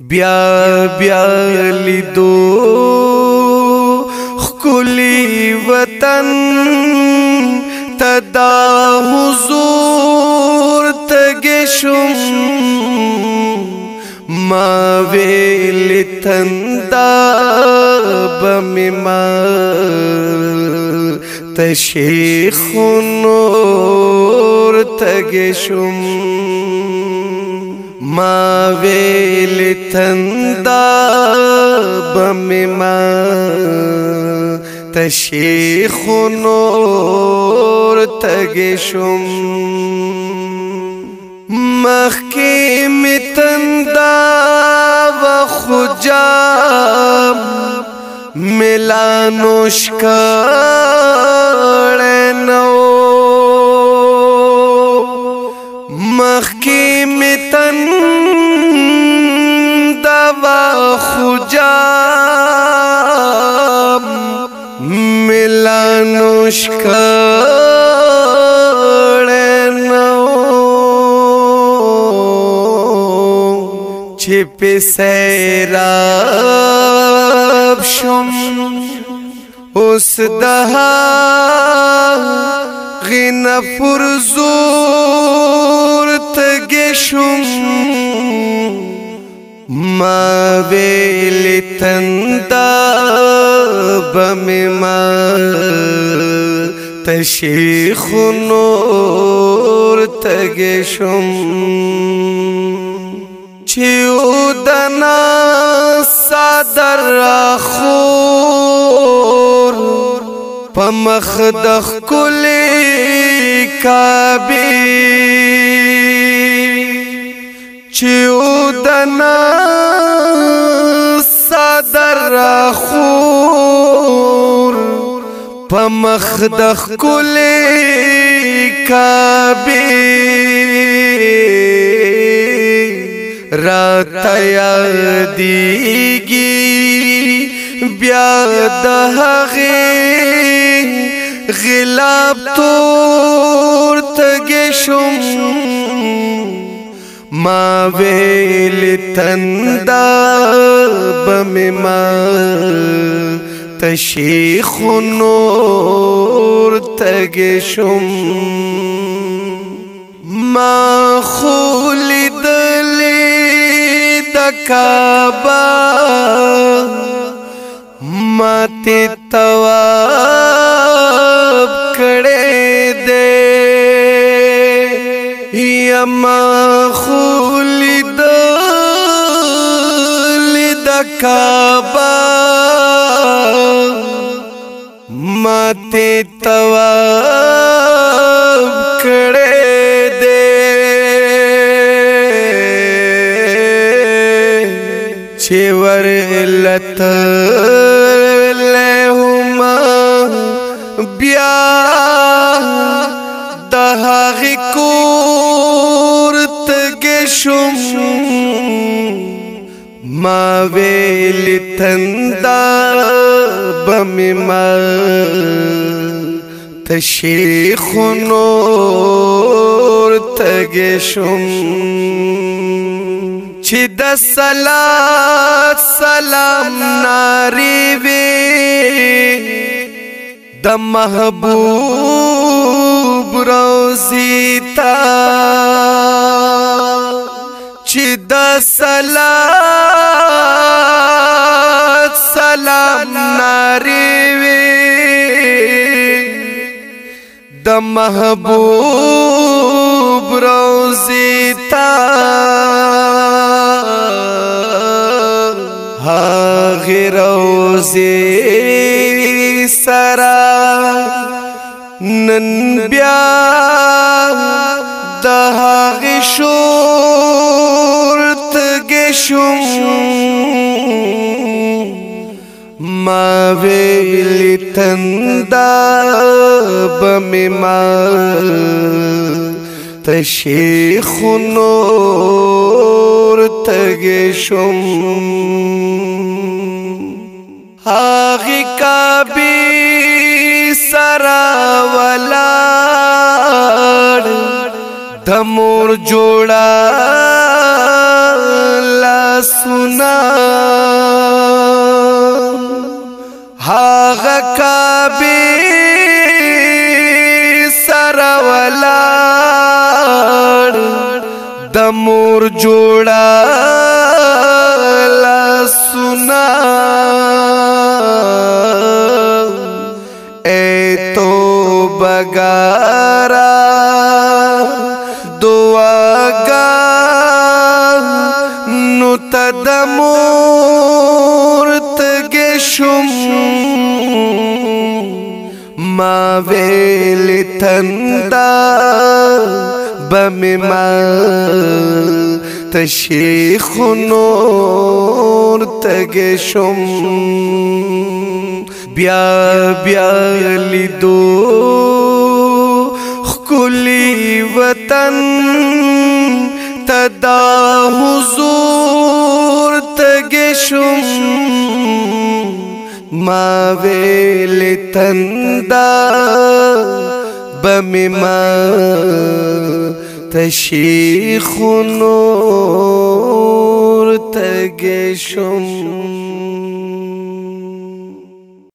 بیا بیا لیدو خکلی وطن تدا حضور تگشم ما ویل تندا بمما تشیخ نور تگشم ما ویل تندا بمما تشیخ نور تگشم مخکی می تندا و خجام ملانوش کڑنو مخکی می تندا و خجام ملانوش پی سیراب شم اس دہا غین پرزور تگشم ما ویل تندا بمما تشیخ نور تگشم چیو دنا صدر خور پمخدخ کلی کعبی چیو دنا صدر خور پمخدخ کلی کعبی راتا یادیگی بیا دهغی غلاب تور تگشم ما ویل تندا بمما تشیخ نور تگشم ما خولی دلی کعبہ ماتی تواب کڑے دے یما خولی دلی دا کعبہ ماتی تواب کڑے چیور لت لہما بیا دہاغی کور تگشم ما ویل تندا بمما تشیخ نور تگشم چی د صلات سلام ناری وی د محبوب روزی تا چی د صلات سلام ناری وی د محبوب روزی تا روزی سرا نن بیا دهاغی شور تگشم ما ویل تندا بمما تشیخ نور تگشم آغی کعبی سرا ولاڑ دمور جوڑا لاسو سنا هاغ کعبه سره ولاړ د مور جوړه لاسونه بگارا دعاگا نو تدمور تگشم ما ویل تندا بمما تشیخ نور تگشم بیا بیا لیدو خکلی وطن تدا حضور تگشم ما ویل تندا بمما تشیخ نور تگشم